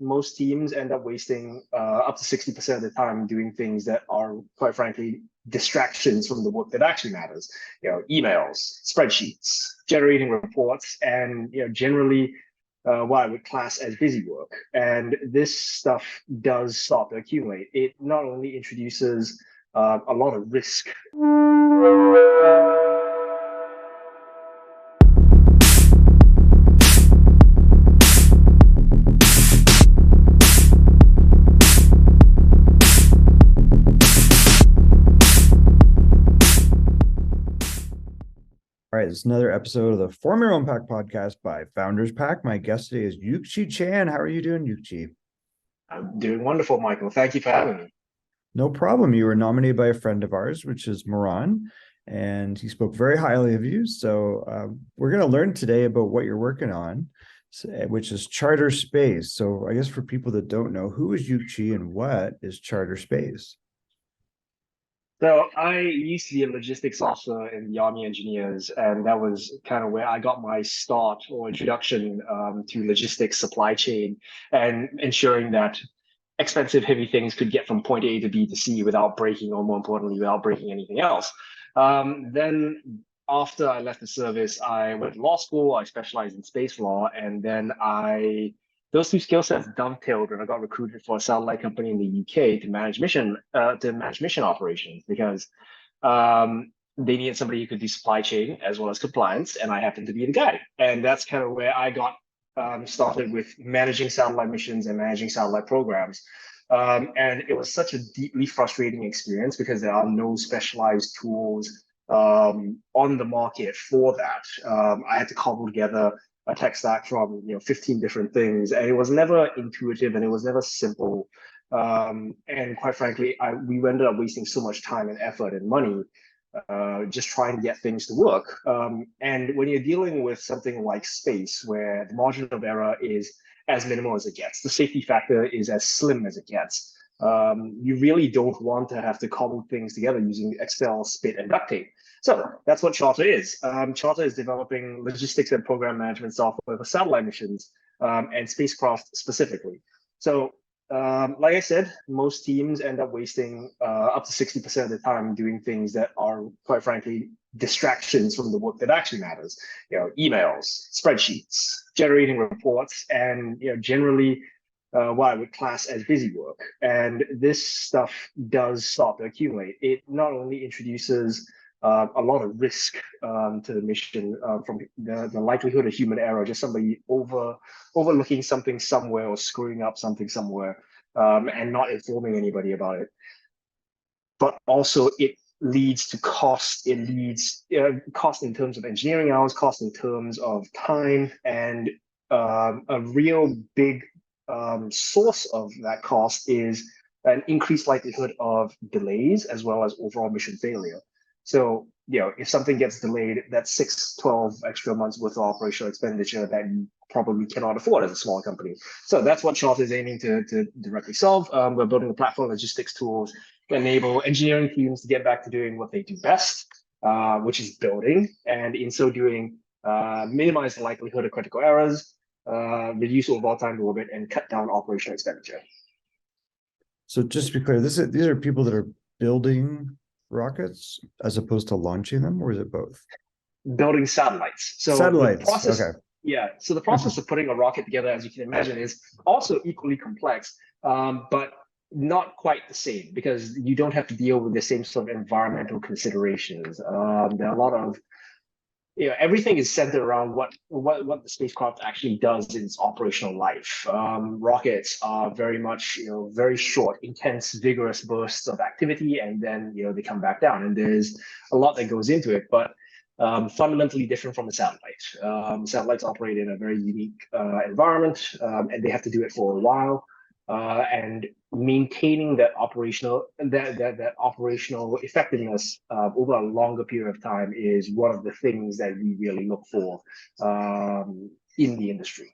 most teams end up wasting up to 60% of the time doing things that are, quite frankly, distractions from the work that actually matters. Emails, spreadsheets, generating reports, and generally what I would class as busy work. And this stuff does start to accumulate. It not only introduces a lot of risk. All right, it's another episode of the Form Your Own Pack podcast by Founders Pack. My guest today is Yuk Chi Chan. How are you doing, Yuk Chi? I'm doing wonderful, Michael. Thank you for having me. No problem. You were nominated by a friend of ours, which is Moran, and he spoke very highly of you. So we're going to learn today about what you're working on, which is Charter Space. So I guess for people that don't know, who is Yuk Chi and what is Charter Space? So I used to be a logistics officer in the Army Engineers, and that was kind of where I got my start or introduction to logistics supply chain and ensuring that expensive, heavy things could get from point A to B to C without breaking, or more importantly, without breaking anything else. Then after I left the service, I went to law school. I specialized in space law, and then those two skill sets dovetailed when I got recruited for a satellite company in the UK to manage mission operations because they needed somebody who could do supply chain as well as compliance, and I happened to be the guy. And that's kind of where I got started with managing satellite missions and managing satellite programs. And it was such a deeply frustrating experience because there are no specialized tools on the market for that. I had to cobble together a tech stack from 15 different things, and it was never intuitive and it was never simple. And quite frankly, we ended up wasting so much time and effort and money just trying to get things to work. And when you're dealing with something like space, where the margin of error is as minimal as it gets, the safety factor is as slim as it gets, you really don't want to have to cobble things together using Excel, spit, and duct tape. So that's what Charter is. Charter is developing logistics and program management software for satellite missions and spacecraft specifically. So like I said, most teams end up wasting up to 60% of the time doing things that are, quite frankly, distractions from the work that actually matters. Emails, spreadsheets, generating reports, and generally what I would class as busy work. And this stuff does start to accumulate. It not only introduces a lot of risk to the mission from the likelihood of human error, just somebody overlooking something somewhere or screwing up something somewhere and not informing anybody about it. But also it leads to cost. It leads cost in terms of engineering hours, cost in terms of time, and a real big source of that cost is an increased likelihood of delays as well as overall mission failure. So, if something gets delayed, that's 6, 12 extra months worth of operational expenditure that you probably cannot afford as a small company. So that's what Charter is aiming to directly solve. We're building a platform logistics tools to enable engineering teams to get back to doing what they do best, which is building, and in so doing, minimize the likelihood of critical errors, reduce overall time to orbit, and cut down operational expenditure. So just to be clear, these are people that are building rockets as opposed to launching them, or is it both? Building satellites. So satellites. The process, okay. Yeah. So the process of putting a rocket together, as you can imagine, is also equally complex, but not quite the same because you don't have to deal with the same sort of environmental considerations. There are a lot of everything is centered around what the spacecraft actually does in its operational life. Rockets are very much very short, intense, vigorous bursts of activity, and then they come back down. And there's a lot that goes into it, but fundamentally different from a satellite. Satellites operate in a very unique environment, and they have to do it for a while. And maintaining that operational effectiveness over a longer period of time is one of the things that we really look for in the industry.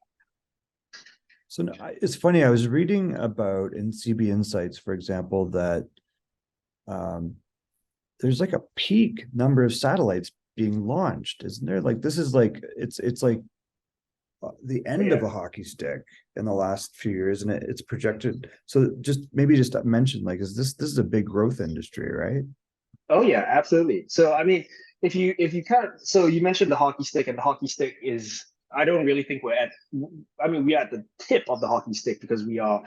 So it's funny. I was reading about in CB Insights, for example, that there's like a peak number of satellites being launched, isn't there? Like this is like it's like the Oh, end of yeah. a hockey stick in the last few years, and it's projected. So just mention, like, is this is a big growth industry, right? Oh yeah, absolutely. So I mean, if you kind of so you mentioned the hockey stick, and the hockey stick is I don't really think we're at I mean we're at the tip of the hockey stick because we are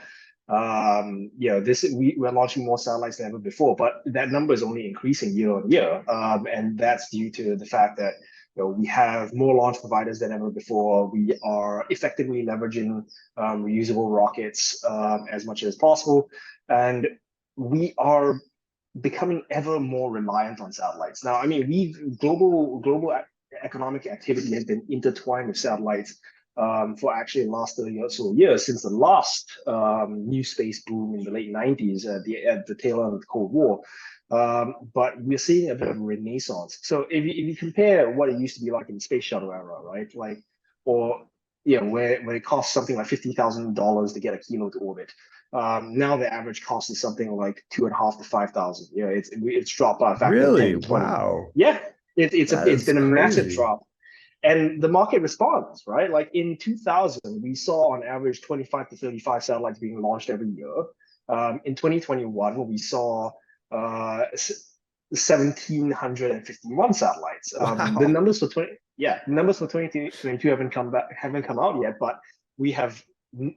we're launching more satellites than ever before, but that number is only increasing year on year. And that's due to the fact that we have more launch providers than ever before. We are effectively leveraging reusable rockets as much as possible, and we are becoming ever more reliant on satellites. Now, I mean, global economic activity has been intertwined with satellites for actually the last 30 or so years since the last new space boom in the late 90s at the tail end of the Cold War. But we're seeing a bit of a renaissance. So if you compare what it used to be like in the space shuttle era, right? Like, or where it costs something like $50,000 to get a kilo to orbit. Now the average cost is something like 2.5 to 5,000. Yeah, it's dropped by a factor of 10 Really? to 20. Wow. Yeah, That it's is been a massive crazy. drop, and the market responds, right? Like in 2000, we saw on average 25 to 35 satellites being launched every year. In 2021, we saw 1,751 satellites. The Wow. numbers for 2022 haven't come out yet, but we have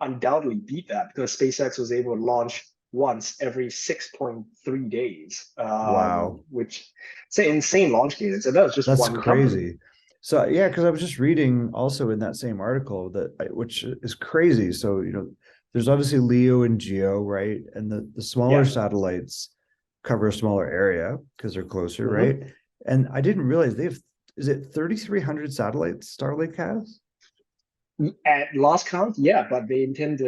undoubtedly beat that because SpaceX was able to launch once every 6.3 days, Wow. which it's an insane launch cadence. And that was just That's one company. crazy. So yeah, because I was just reading also in that same article which is crazy. So there's obviously LEO and GEO, right? And the smaller Yeah. satellites cover a smaller area because they're closer, right? Mm-hmm. And I didn't realize they have, is it 3,300 satellites Starlink has? At last count, yeah, but they intend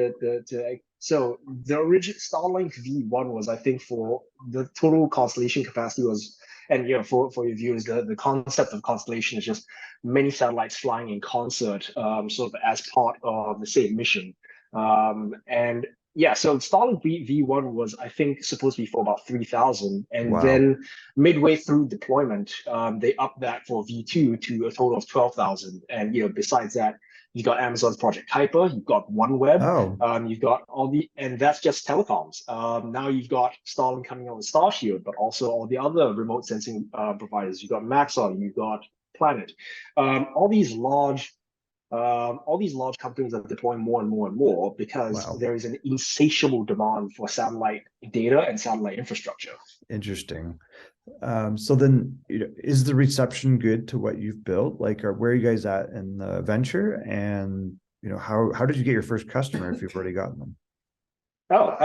so the original Starlink V1 was, I think, for the total constellation capacity was, and for your viewers, the concept of constellation is just many satellites flying in concert, sort of as part of the same mission. And yeah, so Starlink V1 was, I think, supposed to be for about 3,000, and Wow. then midway through deployment, they upped that for V2 to a total of 12,000, and besides that. You've got Amazon's Project Kuiper, you've got OneWeb, Oh, you've got and that's just telecoms. Now you've got Starlink coming out with Starshield, but also all the other remote sensing providers. You've got Maxar, you've got Planet. All these large companies are deploying more and more and more because wow. there is an insatiable demand for satellite data and satellite infrastructure. Interesting. So then, is the reception good to what you've built? Like, where are you guys at in the venture? And how did you get your first customer if you've already gotten them? Oh,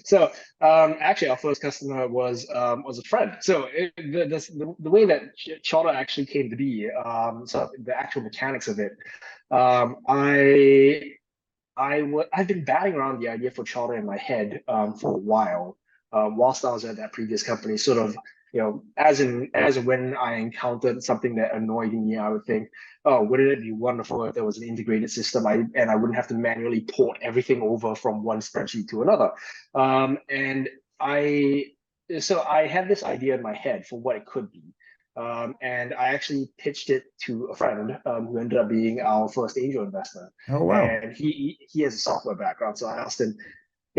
so actually, our first customer was a friend. So the way that Charter actually came to be, so the actual mechanics of it, um, I I've been batting around the idea for Charter in my head for a while, whilst I was at that previous company. Sort of, as and when I encountered something that annoyed me, I would think, oh, wouldn't it be wonderful if there was an integrated system, and I wouldn't have to manually port everything over from one spreadsheet to another. And I so I had this idea in my head for what it could be. And I actually pitched it to a friend who ended up being our first angel investor, Oh, wow. and he has a software background. So I asked him,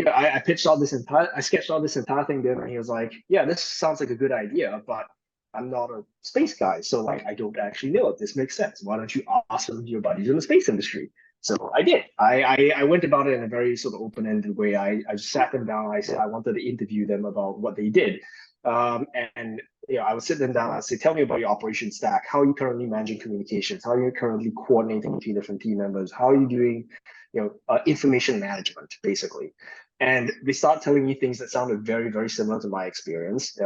I pitched I sketched all this entire thing to him, and he was like, "Yeah, this sounds like a good idea, but I'm not a space guy, so like I don't actually know if this makes sense. Why don't you ask some of your buddies in the space industry?" So I did. I went about it in a very sort of open-ended way. I sat them down. I said I wanted to interview them about what they did, and I would sit them down. I'd say, "Tell me about your operation stack. How are you currently managing communications? How are you currently coordinating between different team members? How are you doing, information management, basically?" And they start telling me things that sounded very, very similar to my experience.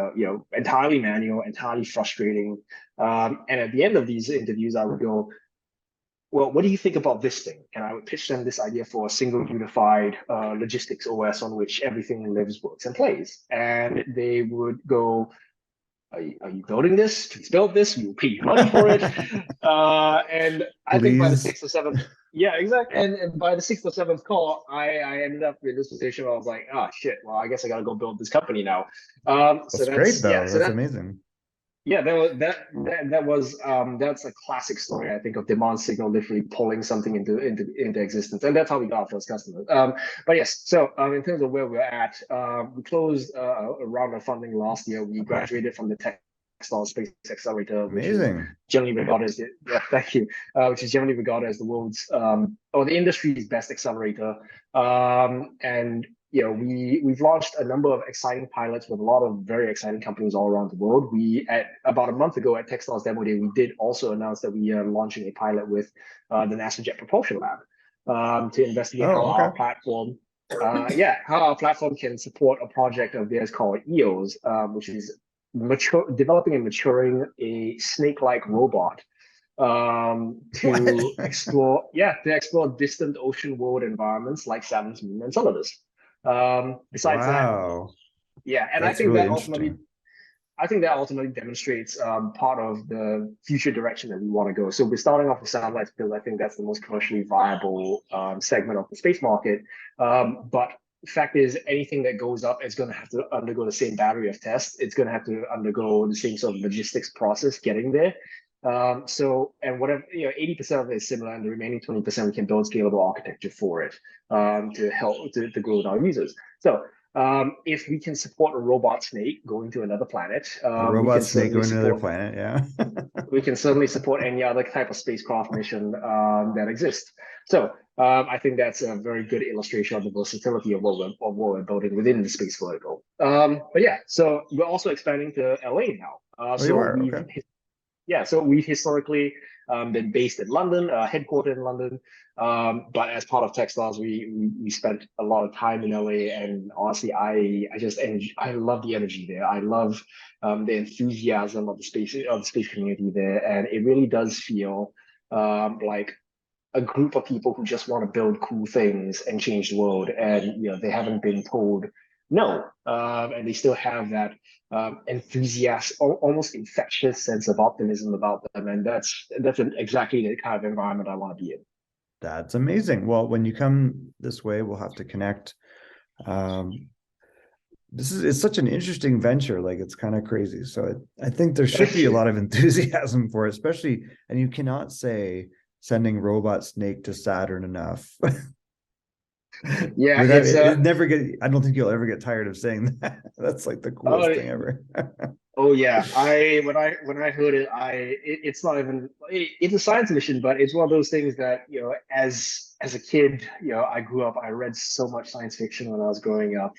Entirely manual, entirely frustrating. And at the end of these interviews, I would go, "Well, what do you think about this thing?" And I would pitch them this idea for a single unified logistics OS on which everything lives, works, and plays. And they would go, are you building this? Please build this. We will pay you money for it. And I think by the Please. sixth or seventh, yeah, exactly. And by the sixth or seventh call, I ended up in this position where I was like, oh shit, well, I guess I gotta go build this company now. So That's great, that's yeah, though. so That's that amazing. Yeah, that's a classic story, I think, of demand signal literally pulling something into existence, and that's how we got our first customers. But yes, so in terms of where we're at, we closed a round of funding last year. We graduated from the Textile Space Accelerator, which is Amazing. generally regarded as thank you, which is generally regarded as the world's or the industry's best accelerator. And we've launched a number of exciting pilots with a lot of very exciting companies all around the world. We at about a month ago at Textiles Demo Day, we did also announce that we are launching a pilot with the NASA Jet Propulsion Lab to investigate how Oh, okay. how our platform can support a project of theirs called EOS, which is developing and maturing a snake-like robot What? to explore distant ocean world environments like Saturn's moon and Solidus. Besides that, Wow. yeah, and That's really interesting. I think that ultimately demonstrates part of the future direction that we want to go. So we're starting off with satellites because I think that's the most commercially viable segment of the space market. But the fact is, anything that goes up is going to have to undergo the same battery of tests. It's going to have to undergo the same sort of logistics process getting there. And whatever, 80% of it is similar, and the remaining 20% we can build scalable architecture for it to help to grow with our users. So if we can support a robot snake going to another planet, A robot snake going to another planet, yeah. we can certainly support any other type of spacecraft mission that exists. So I think that's a very good illustration of the versatility of what we're building within the space vertical. But yeah, so we're also expanding to LA now. Oh, you are? Okay. So we've historically been based in London, headquartered in London. But as part of Textiles, we spent a lot of time in LA, and honestly, I love the energy there. I love the enthusiasm of the space community there, and it really does feel like a group of people who just want to build cool things and change the world, and they haven't been told no, and they still have that enthusiastic, almost infectious sense of optimism about them, and that's exactly the kind of environment I want to be in. That's amazing. Well, when you come this way, we'll have to connect. Um, it's such an interesting venture. Like it's kind of crazy. So I think there should be a lot of enthusiasm for it, especially, and you cannot say sending robot snake to Saturn enough. Yeah, Without it never get, I don't think you'll ever get tired of saying that. That's like the coolest uh, thing ever. Oh yeah, I heard it, it's not even it's a science mission, but it's one of those things that as a kid, I grew up. I read so much science fiction when I was growing up,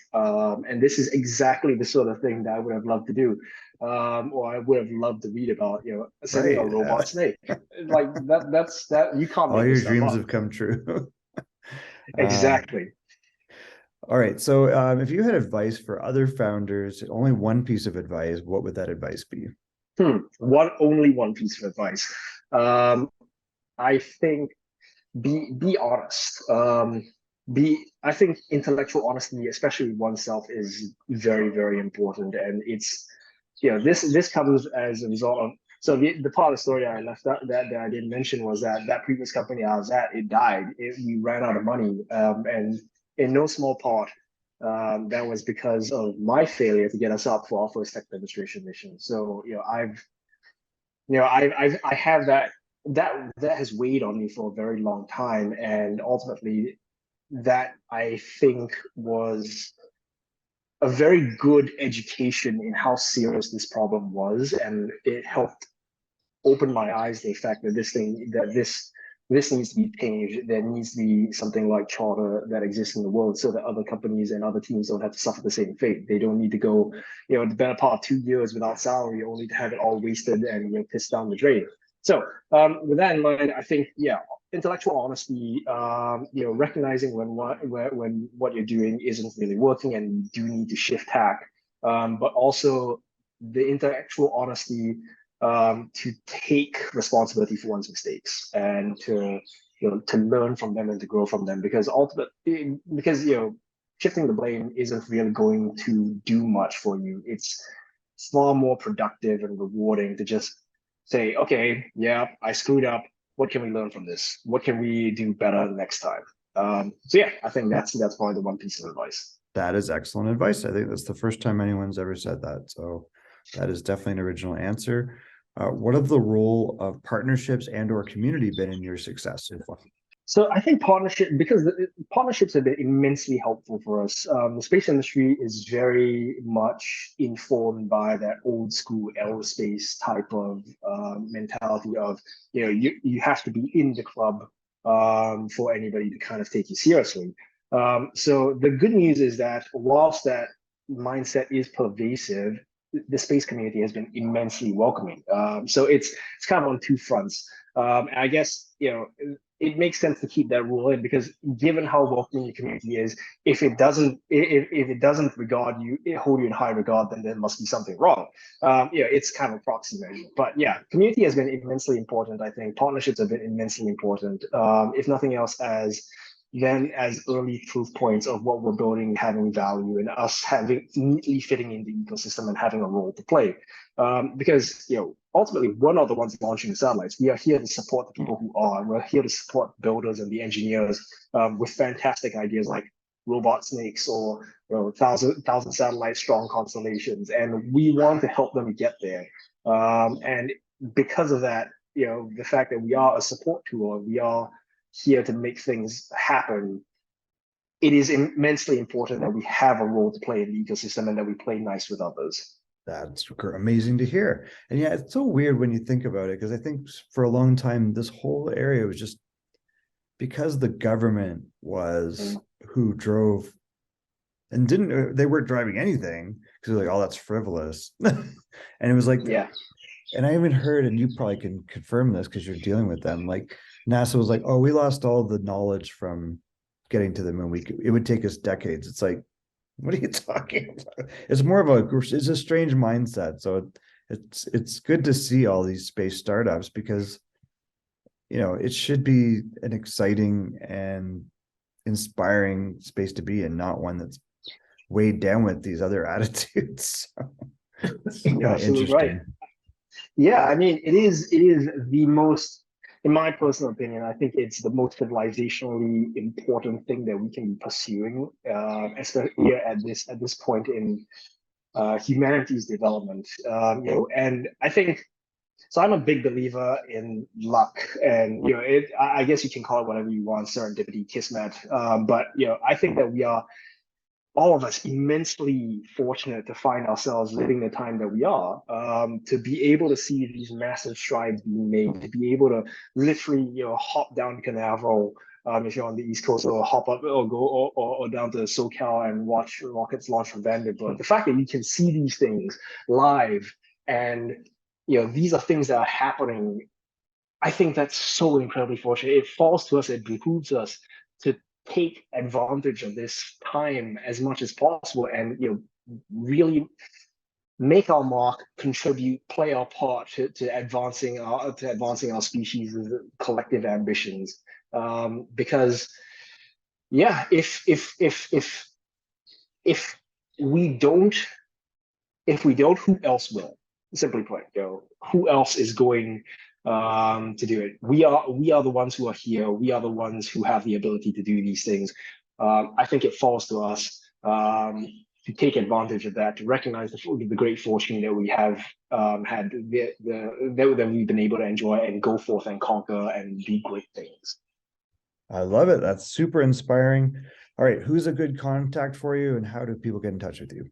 and this is exactly the sort of thing that I would have loved to do, or I would have loved to read about. Sending a Right. robot snake like that. That's that you can't All make your this stuff dreams up. have come true. um, Exactly. all right. So if you had advice for other founders, only one piece of advice, what would that advice be? Only one piece of advice. I think be honest. Be I think intellectual honesty, especially with oneself, is very, very important. And it's this comes as a result of the part of the story I left out that I didn't mention was that previous company I was at, it died. We ran out of money. And in no small part that was because of my failure to get us up for our first tech demonstration mission. So I have that has weighed on me for a very long time, and ultimately that I think was a very good education in how serious this problem was, and it helped open my eyes to the fact that this needs to be changed. There needs to be something like charter that exists in the world so that other companies and other teams don't have to suffer the same fate. They don't need to go, the better part of 2 years without salary, only to have it all wasted and pissed down the drain. So with that in mind, I think intellectual honesty, recognizing when what you're doing isn't really working and you do need to shift tack, but also the intellectual honesty to take responsibility for one's mistakes and to learn from them and to grow from them, because ultimately shifting the blame isn't really going to do much for you. It's far more productive and rewarding to just say, okay, yeah, I screwed up. What can we learn from this? What can we do better next time? So yeah, I think that's probably the one piece of advice. That is excellent advice. I think that's the first time anyone's ever said that. So That is definitely an original answer. What have the role of partnerships and or community been in your success so far? So I think because partnerships have been immensely helpful for us. The space industry is very much informed by that old school aerospace type of mentality of, you have to be in the club for anybody to kind of take you seriously. So the good news is that whilst that mindset is pervasive, the space community has been immensely welcoming. So it's kind of on two fronts. I guess it makes sense to keep that rule in because given how welcoming the community is, if it doesn't regard you, hold you in high regard, then there must be something wrong. It's kind of a proxy measure. But yeah, community has been immensely important. I think partnerships have been immensely important. If nothing else, as early proof points of what we're building having value and us having neatly fitting in the ecosystem and having a role to play. Because ultimately we're not the ones launching the satellites. We are here to support the people who are. We're here to support builders and the engineers with fantastic ideas like robot snakes or thousand satellite strong constellations, and we want to help them get there. And because of that, the fact that we are a support tool, we are here to make things happen. It is immensely important that we have a role to play in the ecosystem and that we play nice with others. That's amazing to hear. And yeah, it's so weird when you think about it, because I think for a long time, this whole area was just because the government was who drove and they weren't driving anything because they're like, oh, that's frivolous. And it was like, yeah. And I even heard, and you probably can confirm this because you're dealing with them, like NASA was like, oh, we lost all the knowledge from getting to the moon. It would take us decades. It's like, what are you talking about? It's more of it's a strange mindset. So it's good to see all these space startups because it should be an exciting and inspiring space to be in, not one that's weighed down with these other attitudes. It's You're absolutely right. interesting. Yeah, I mean, it is the most, in my personal opinion, I think it's the most civilizationally important thing that we can be pursuing, especially here at this point in humanity's development. And I think so. I'm a big believer in luck, and I guess you can call it whatever you want, serendipity, kismet. But I think that we are all of us immensely fortunate to find ourselves living the time that we are, to be able to see these massive strides being made, to be able to literally, hop down Canaveral, if you're on the East Coast, or hop up or go or down to SoCal and watch rockets launch from Vandenberg. The fact that you can see these things live and, these are things that are happening. I think that's so incredibly fortunate. It falls to us, it behooves us to take advantage of this time as much as possible and really make our mark, contribute, play our part to advancing our species' collective ambitions. Because yeah, if we don't who else will? Simply put, who else is going to do it? We are the ones who are here. We are the ones who have the ability to do these things. I think it falls to us to take advantage of that, to recognize the great fortune that we have had, that we've been able to enjoy, and go forth and conquer and do great things. I love it. That's super inspiring. All right, who's a good contact for you, and how do people get in touch with you?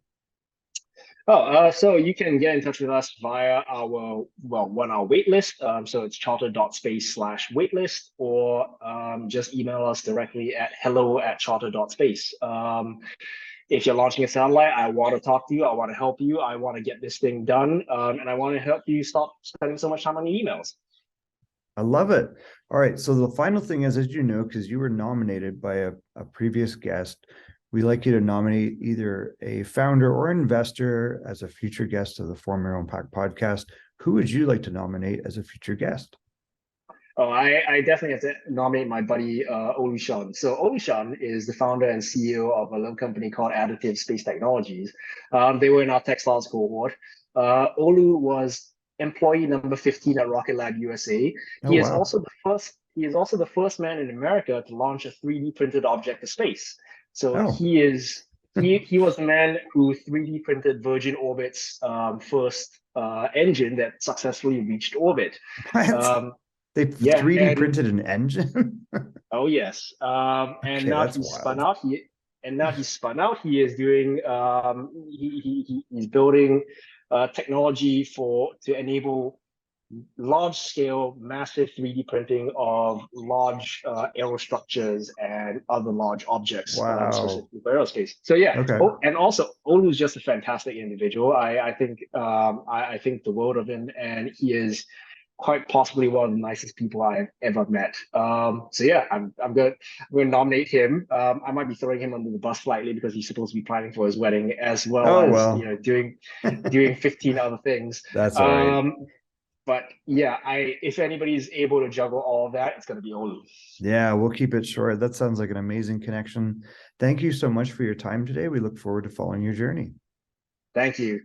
So you can get in touch with us via our waitlist. So it's charter.space/waitlist, or just email us directly at hello@charter.space. If you're launching a satellite, I want to talk to you. I want to help you. I want to get this thing done, and I want to help you stop spending so much time on your emails. I love it. All right. So the final thing is, as you know, because you were nominated by a previous guest, we like you to nominate either a founder or investor as a future guest of the Form Your Impact podcast. Who would you like to nominate as a future guest? Oh, I definitely have to nominate my buddy Olu. So Olu is the founder and CEO of a little company called Additive Space Technologies. They were in our textiles cohort. Olu was employee number 15 at Rocket Lab USA. Oh, He is wow. also the first. He is also the first man in America to launch a 3D printed object to space. So Oh, he is he was the man who 3D printed Virgin Orbit's first engine that successfully reached orbit. What? Um, They yeah, 3D and printed an engine? oh yes. And Okay, now that's he's spun wild. out. He's spun out. He is doing he's building technology for to enable large scale, massive 3D printing of large aerostructures and other large objects, Wow. specifically for aerospace. So yeah. Okay. Oh, and also Olu's just a fantastic individual. I think I think the world of him, and he is quite possibly one of the nicest people I've ever met. So yeah, I'm gonna nominate him. I might be throwing him under the bus slightly because he's supposed to be planning for his wedding as well Oh as well. doing 15 other things. That's all right. Um, but yeah, I if anybody's able to juggle all of that, it's gonna be Olu. Yeah, we'll keep it short. That sounds like an amazing connection. Thank you so much for your time today. We look forward to following your journey. Thank you.